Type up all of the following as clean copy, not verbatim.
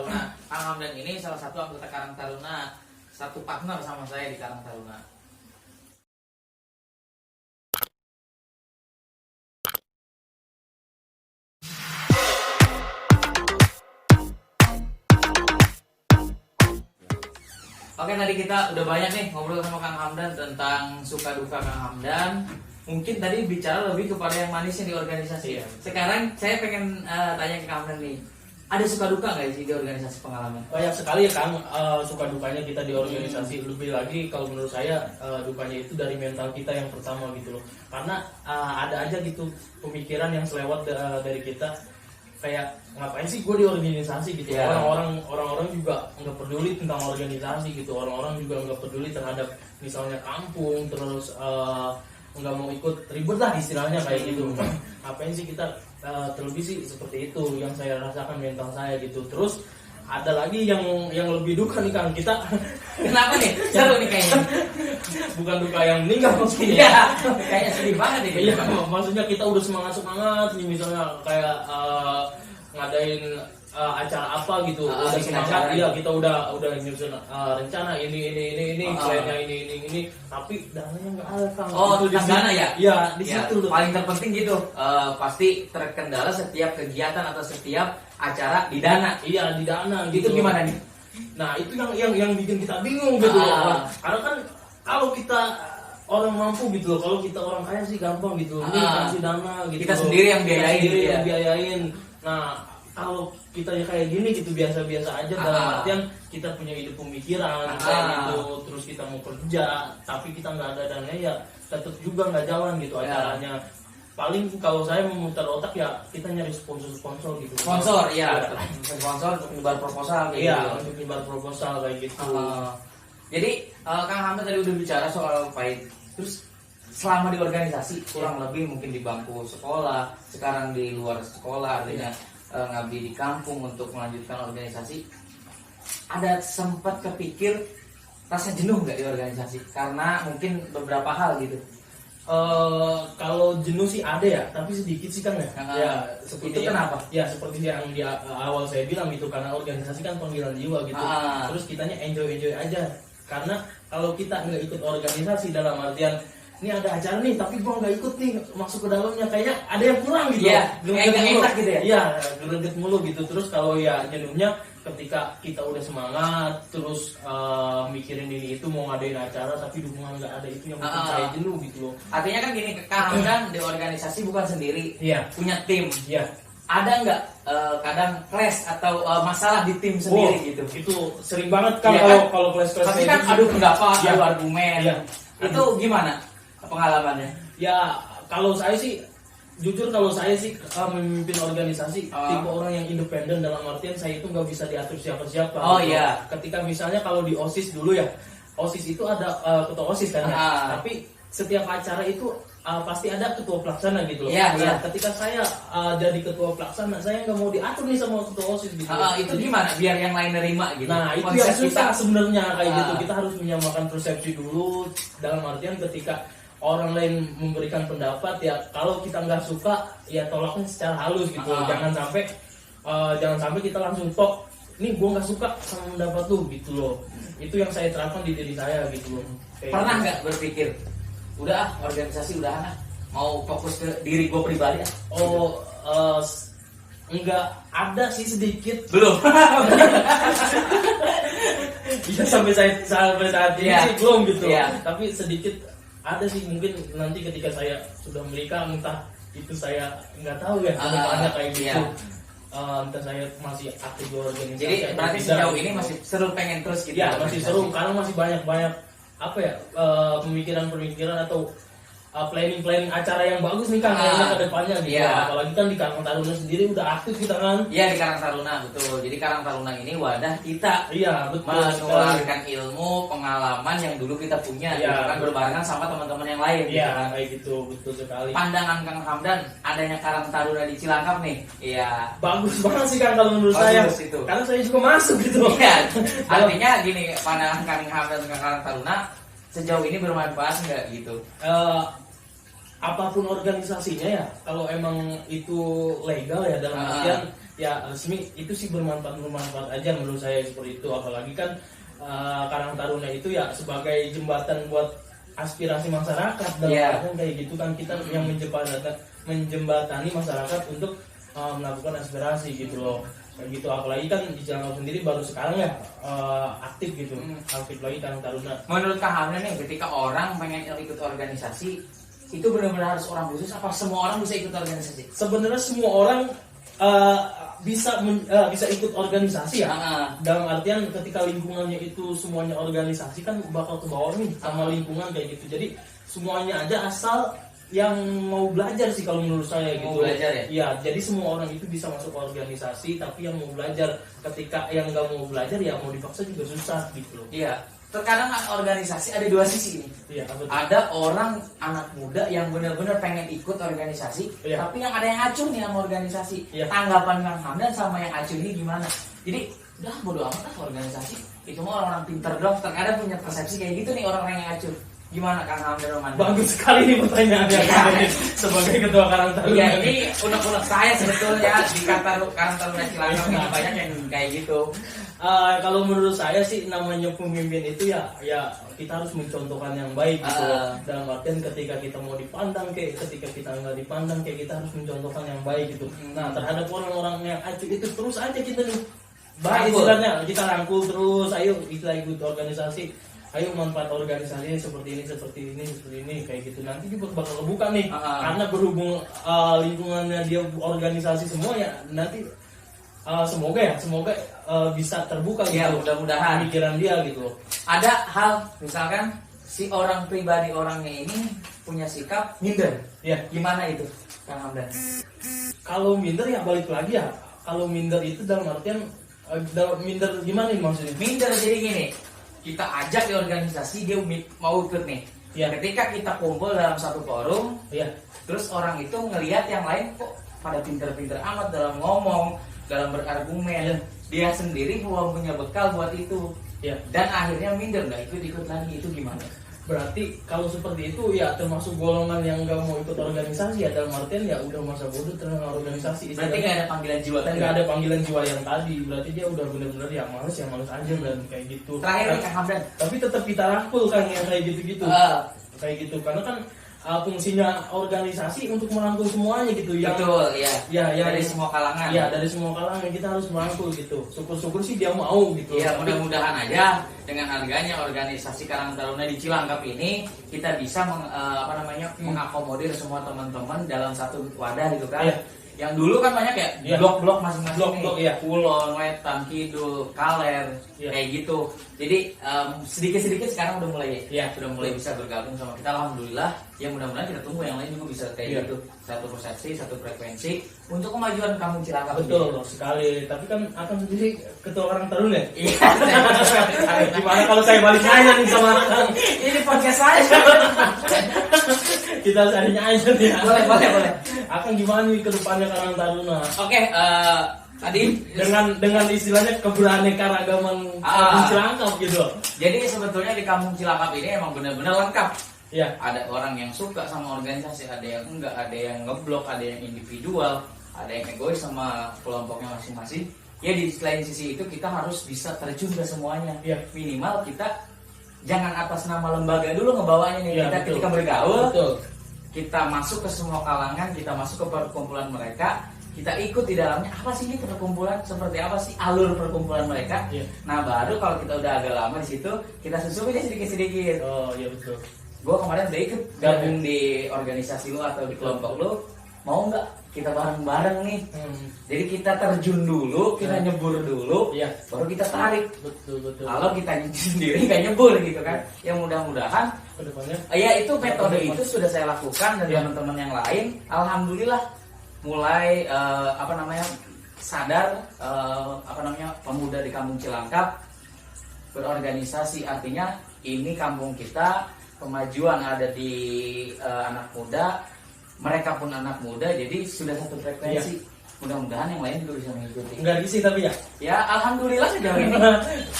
Taruna. Kang Hamdan ini salah satu anggota Karang Taruna, satu partner sama saya di Karang Taruna. Oke, tadi kita udah banyak nih ngobrol sama Kang Hamdan tentang suka duka Kang Hamdan. Mungkin tadi bicara lebih kepada yang manisnya di organisasi. Iya. Sekarang saya pengen tanya ke Kang Hamdan nih, ada suka duka nggak sih di organisasi pengalaman? Banyak sekali ya Kang, suka dukanya kita di organisasi. Lebih lagi kalau menurut saya dukanya itu dari mental kita yang pertama gitu loh. Karena ada aja gitu pemikiran yang selewat dari kita, kayak ngapain sih gue di organisasi gitu. Yeah. Orang-orang juga nggak peduli tentang organisasi gitu. Orang-orang juga nggak peduli terhadap misalnya kampung, terus nggak mau ikut ribet lah istilahnya kayak gitu. Ngapain sih kita, terlebih sih seperti itu yang saya rasakan mental saya gitu. Terus ada lagi yang lebih duka nih Kang, kita Kenapa nih? Seru nih kayaknya. bukan duka yang meninggal maksudnya. Iya, kayaknya sedih banget nih. Iya, maksudnya kita udah semangat nih, misalnya kayak ngadain acara apa gitu, udah bikin semangat, acara iya gitu. kita udah rencana rencana ini, kliennya ini, tapi dananya nggak ada Kang. Oh, Itu di tentang situ. dana ya? Iya, di Ya, situ tuh. paling terpenting gitu. Pasti terkendala setiap kegiatan atau setiap acara di dana. Iya, di dana Itu gitu. gimana nih? Nah, itu yang bikin kita bingung gitu loh. Karena kan kalau kita orang mampu gitu loh, kalau kita orang kaya sih gampang gitu. Ini kasih dana gitu. Kita loh. sendiri yang Kita biayain sendiri gitu ya. yang biayain. Nah, kalau kita ya kayak gini gitu biasa-biasa aja, dalam artian kita punya ide pemikiran kayak gitu, terus kita mau kerja tapi kita nggak ada dana, ya tetap juga nggak jalan gitu acaranya. Paling kalau saya memutar otak ya kita nyari sponsor gitu. Sponsor, iya. Sponsor untuk menyebar proposal kayak Iya, gitu. untuk menyebar proposal kayak gitu. Jadi Kang Hamdan tadi udah bicara soal pahit. Terus selama di organisasi kurang lebih mungkin di bangku sekolah, sekarang di luar sekolah, artinya ngabdi di kampung untuk melanjutkan organisasi, ada sempat kepikir rasa jenuh nggak di organisasi karena mungkin beberapa hal gitu? Kalau jenuh sih ada ya, tapi sedikit sih Kang ya. Ya, Itu kenapa? Ya seperti yang di awal saya bilang gitu, karena organisasi kan panggilan jiwa gitu. Terus kitanya enjoy aja. Karena kalau kita nggak ikut organisasi, dalam artian ini ada acara nih tapi gua nggak ikut nih masuk ke dalamnya, kayaknya ada yang kurang gitu. Iya, Greget kayak mulu. enak gitu ya? Iya, greget mulu gitu. Terus kalau ya jenuhnya ketika kita udah semangat, terus mikirin ini itu mau ngadain acara tapi dukungan nggak ada, itu yang bikin saya jenuh gitu loh. Artinya kan gini, Kang Hamdan di organisasi bukan sendiri, Iya. punya tim. Iya. Ada nggak kadang clash atau masalah di tim sendiri gitu? Itu sering banget kan Iya, kalau kelas-kelas Tapi kayak kan gitu. adu pendapat, Iya. adu argumen. Iya. Itu gimana pengalamannya? Ya kalau saya sih, jujur kalau saya sih memimpin organisasi tipe orang yang independen, dalam artian saya itu nggak bisa diatur siapa-siapa. Oh, gitu. iya. Ketika misalnya kalau di OSIS dulu ya, OSIS itu ada ketua OSIS kan ya. Tapi setiap acara itu pasti ada ketua pelaksana gitu loh. Iya, Nah, iya. ketika saya jadi ketua pelaksana, saya nggak mau diatur nih sama ketua OSIS gitu. Itu gimana biar yang lain nerima gitu? Nah itu Konsep yang susah kita. sebenarnya kayak gitu. Kita harus menyamakan persepsi dulu, dalam artian ketika orang lain memberikan pendapat ya, kalau kita nggak suka ya tolaknya secara halus gitu. Jangan sampai kita langsung tok, nih gue nggak suka sama pendapat lu gitu loh. Itu yang saya terapkan di diri saya gitu loh. Kayak Pernah gitu. nggak berpikir, udah organisasi udah mau fokus ke diri gue pribadi? Enggak ada sih, sedikit. Belum. Iya, sampai saat ini Iya. sih belum gitu. Iya. Tapi sedikit ada sih, mungkin nanti ketika saya sudah menikah, entah itu saya nggak tahu ya kedepannya kayak gitu. Iya. Entah saya masih aktif di organisasi. Jadi atau berarti tidak, sejauh gitu. ini masih seru, pengen terus gitu. Ya masih organisasi. seru karena masih banyak apa ya, pemikiran atau planning acara yang bagus nih Kang kayaknya ke depannya gitu. Iya. Apalagi kan di Karang Taruna sendiri udah aktif kita kan. Iya, di Karang Taruna, betul. Jadi Karang Taruna ini wadah kita Iya betul. menularkan ilmu, pengalaman yang dulu kita punya, Iya, gitu kan, berbarengan sama teman-teman yang lain. Iya gitu kan. kayak gitu, betul sekali. Pandangan Kang Hamdan adanya Karang Taruna di Cilangkap nih, iya. Bagus banget sih Kang kalau menurut saya. Bagus itu. Karena saya juga masuk gitu. Iya, artinya gini, pandangan Kang Hamdan tentang Karang Taruna sejauh ini bermanfaat nggak gitu? Apapun organisasinya ya, kalau emang itu legal ya, dalam artian ya resmi itu sih bermanfaat aja menurut saya seperti itu. Apalagi kan Karang Taruna itu ya sebagai jembatan buat aspirasi masyarakat dan kayak gitu kan, kita yang menjembatani masyarakat untuk melakukan aspirasi gitu loh, kayak gitu. Apalagi kan di Cilangkap sendiri baru sekarang ya aktif gitu, aktif lagi Karang Taruna. Menurut Kang Hamdan nih, ketika orang pengen ikut organisasi itu benar-benar harus orang khusus apa semua orang bisa ikut organisasi? Sebenarnya semua orang bisa ikut organisasi ya. Dalam artian ketika lingkungannya itu semuanya organisasi kan bakal ke bawah nih sama lingkungan kayak gitu. Jadi semuanya aja asal yang mau belajar sih kalau menurut saya gitu. Mau belajar ya? Iya, jadi semua orang itu bisa masuk organisasi, tapi yang mau belajar. Ketika yang nggak mau belajar ya mau dipaksa juga susah gitu loh. Iya. Terkadang organisasi ada dua sisi nih. Iya, ada orang anak muda yang benar-benar pengen ikut organisasi, tapi yang ada yang acuh nih sama organisasi. Tanggapan Kang Hamdan sama yang acuh ini gimana? Jadi udah bodo amat lah organisasi. Itu mah orang-orang pinter doang. Terkadang punya persepsi kayak gitu nih orang-orang yang acuh. Gimana Kang Hamdan Roman? Bagus sekali nih pertanyaannya sebagai ketua Karang Taruna. Iya, ini unek-unek saya sebetulnya di Karang Taruna Cilangkap ini banyak yang kayak gitu. Kalau menurut saya sih namanya pemimpin itu ya kita harus mencontohkan yang baik gitu. Dalam artian ketika kita mau dipandang ketika kita nggak dipandang kita harus mencontohkan yang baik gitu. Nah, terhadap orang-orang yang acuh itu terus aja kita nih baik istilahnya, kita rangkul terus, ayo kita ikut organisasi, ayo manfaat organisasi seperti ini kayak gitu. Nanti juga bakal kebuka nih karena berhubung lingkungannya dia organisasi semua ya, nanti semoga bisa terbuka gitu. Ya, mudah-mudahan pikiran dia gitu. Ada hal misalkan si orang pribadi orangnya ini punya sikap minder. Ya, gimana itu Kang Hamdan? Kalau minder ya balik lagi ya. Kalau minder itu dalam artian minder gimana nih maksudnya? Minder jadi gini, kita ajak di organisasi dia mau ikut nih. Ya. Ketika kita kumpul dalam satu forum, terus orang itu ngelihat yang lain kok pada pinter-pinter amat dalam ngomong, dalam berargumen, dia sendiri belum punya bekal buat itu, dan akhirnya minder nggak ikut lagi, itu gimana? Berarti kalau seperti itu ya termasuk golongan yang nggak mau ikut organisasi ya, dalam artian ya udah masa bodoh terhadap organisasi. Berarti nggak ada panggilan jiwa, nggak ada panggilan jiwa yang tadi, berarti dia udah benar-benar ya males aja dan kayak gitu. Terakhir Kang Hamdan, tapi tetap kita rangkul kan yang kayak gitu-gitu, kayak gitu, karena kan fungsinya organisasi untuk merangkul semuanya gitu. Betul, ya dari yang, semua kalangan. Ya, dari semua kalangan kita harus merangkul gitu. Syukur-syukur sih dia mau gitu. Ya, mudah-mudahan aja dengan harganya organisasi Karang Taruna di Cilangkap ini kita bisa mengakomodir semua teman-teman dalam satu wadah gitu kan. Yang dulu kan banyak ya blok-blok masing-masing, Kulon, Wetan, Kidul, Kaler, kayak gitu. Jadi sedikit-sedikit sekarang udah mulai bisa bergabung sama kita, alhamdulillah. Ya mudah-mudahan kita tunggu yang lain juga bisa kayak gitu, satu persepsi, satu frekuensi untuk kemajuan Kampung Cilangkap. Betul sekali. Tapi kan akan sendiri ketua Karang Taruna ya. Gimana kalau saya balik nanya nih sama Akang? Ini podcast saya. Kita carinya aja nih. Boleh. Akan gimana nih ke depannya Karang Taruna? Oke, tadi dengan istilahnya keberaneka-ragaman Cilangkap gitu. Jadi sebetulnya di Kampung Cilangkap ini emang benar-benar lengkap. Ya. Ada orang yang suka sama organisasi, ada yang enggak, ada yang ngeblok, ada yang individual, ada yang egois sama kelompoknya masing-masing. Ya di selain sisi itu kita harus bisa terjun ke semuanya. Minimal kita jangan atas nama lembaga dulu ngebawanya nih. Kita ketika bergaul, kita masuk ke semua kalangan, kita masuk ke perkumpulan mereka, kita ikut di dalamnya, apa sih ini perkumpulan, seperti apa sih alur perkumpulan mereka. Nah baru kalau kita udah agak lama di situ, kita susupi aja sedikit-sedikit. Oh iya betul. Gue kemarin udah ikut gabung di organisasi lu atau di kelompok lu, mau nggak kita bareng-bareng nih? Jadi kita terjun dulu, kita nyebur dulu, baru kita tarik. Betul. Kalau kita sendiri nggak nyebur gitu kan, ya mudah-mudahan kedepannya. Ya itu metode itu sudah saya lakukan dan teman-teman yang lain, alhamdulillah mulai sadar pemuda di Kampung Cilangkap berorganisasi, artinya ini kampung kita. Kemajuan ada di anak muda, mereka pun anak muda, jadi sudah satu frekuensi. Mudah-mudahan yang lain juga bisa mengikuti. Enggak risih tapi ya? Ya alhamdulillah sejauh ini.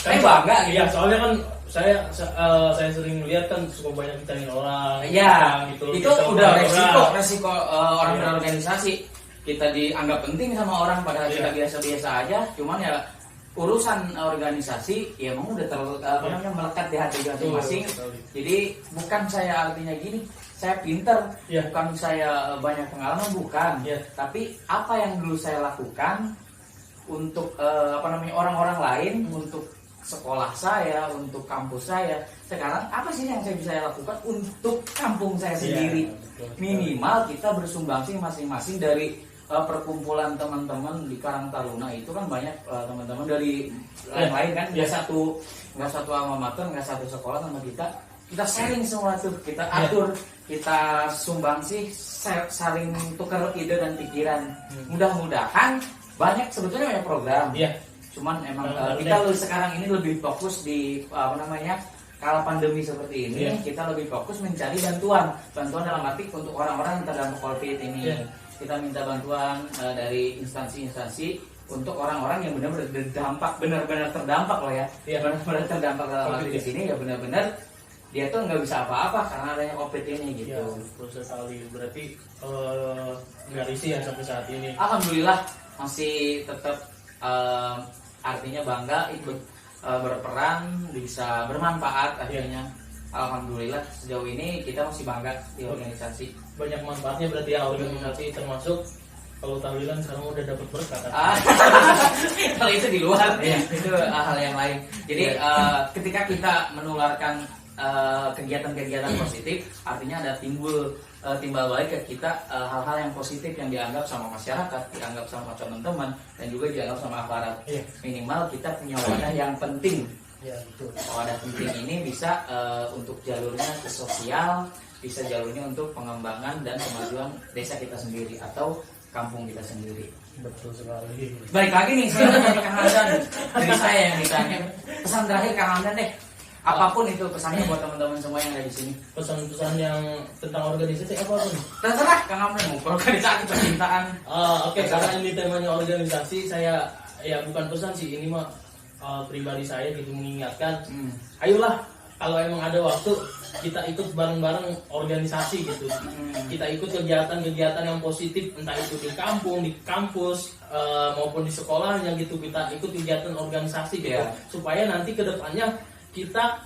Saya bangga gitu. Iya, soalnya kan saya sering melihat kan suka banyak dicariin orang. Iya, gitu. Itu udah resiko orang berorganisasi. kita dianggap penting sama orang padahal kita biasa-biasa aja, cuman ya urusan organisasi ya memang udah melekat di hati masing-masing. Jadi bukan saya artinya gini, saya pinter, bukan saya banyak pengalaman, bukan. Tapi apa yang dulu saya lakukan untuk orang-orang lain, untuk sekolah saya, untuk kampus saya, sekarang apa sih yang saya lakukan untuk kampung saya sendiri? Minimal kita bersumbangsi masing-masing dari perkumpulan teman-teman di Karang Taruna itu kan banyak teman-teman dari lain-lain kan, nggak satu alma mater, nggak satu sekolah sama kita sharing semua tuh, kita atur, kita sumbangsi, saling tukar ide dan pikiran. Mudah-mudahan banyak, sebetulnya banyak program, cuman emang kita sekarang ini lebih fokus di kala pandemi seperti ini, kita lebih fokus mencari bantuan dalam arti untuk orang-orang yang terdampak COVID ini. Kita minta bantuan dari instansi-instansi untuk orang-orang yang benar-benar terdampak loh ya. Benar-benar terdampak dalam arti di sini ya benar-benar dia tuh nggak bisa apa-apa karena adanya COVID ini gitu. Betul sekali. Berarti nggak risih ya sampai saat ini. Alhamdulillah masih tetap artinya bangga ikut berperan, bisa bermanfaat akhirnya. Alhamdulillah sejauh ini kita masih bangga di organisasi. Banyak manfaatnya berarti ya organisasi, termasuk kalau tahlilan sekarang udah dapat berkat. Kalau itu di luar, itu hal yang lain. Jadi ketika kita menularkan kegiatan-kegiatan positif, artinya ada timbal balik ke kita hal-hal yang positif yang dianggap sama masyarakat, dianggap sama teman-teman, dan juga dianggap sama aparat. Minimal kita punya wadah yang penting. Betul. Wadah penting ini bisa untuk jalurnya ke sosial, bisa jalurnya untuk pengembangan dan kemajuan desa kita sendiri atau kampung kita sendiri. Betul sekali. Balik lagi nih, saya dari Kang Hamdan, dari saya yang ditanya. Pesan terakhir Kang Hamdan deh. Apapun itu pesannya buat teman-teman semua yang ada di sini. Pesan-pesan yang tentang organisasi apapun. Terserah Kang Hamdan mau organisasi percintaan. Oke, karena ini temanya organisasi, saya ya bukan pesan sih, ini mah pribadi saya gitu mengingatkan. Ayolah kalau emang ada waktu kita ikut bareng-bareng organisasi gitu. Kita ikut kegiatan-kegiatan yang positif, entah itu di kampung, di kampus maupun di sekolahnya gitu. Kita ikut kegiatan organisasi gitu, supaya nanti kedepannya kita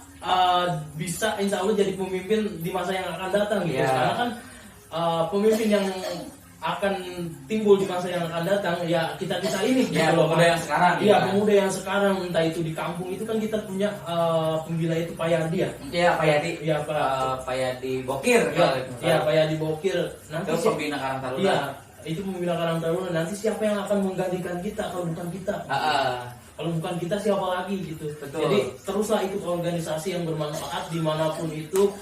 bisa insya Allah jadi pemimpin di masa yang akan datang gitu. Karena kan pemimpin yang akan timbul di masa yang akan datang ya kita ini gitu loh, pemuda yang sekarang. Pemuda yang sekarang, entah itu di kampung itu kan kita punya pembina itu Pak Yadi ya. Pak Yadi. Pak Yadi Bokir. Pak Yadi Bokir. Nanti itu pembina Karang Taruna. Itu pembina Karang Taruna. Nanti siapa yang akan menggantikan kita kalau bukan kita? Kalau bukan kita siapa lagi gitu. Betul. Jadi teruslah ikut organisasi yang bermanfaat dimanapun itu.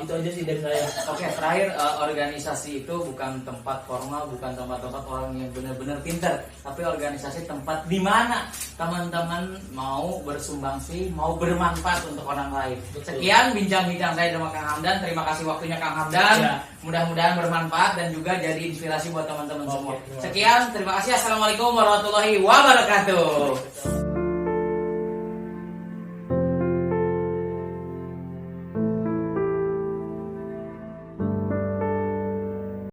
Itu aja sih dari saya. Oke, terakhir organisasi itu bukan tempat formal, bukan tempat-tempat orang yang benar-benar pintar, tapi organisasi tempat di mana teman-teman mau bersumbangsi, mau bermanfaat untuk orang lain. Sekian bincang-bincang saya dengan Kang Hamdan. Terima kasih waktunya Kang Hamdan. Mudah-mudahan bermanfaat dan juga jadi inspirasi buat teman-teman semua. Sekian, terima kasih. Assalamualaikum warahmatullahi wabarakatuh.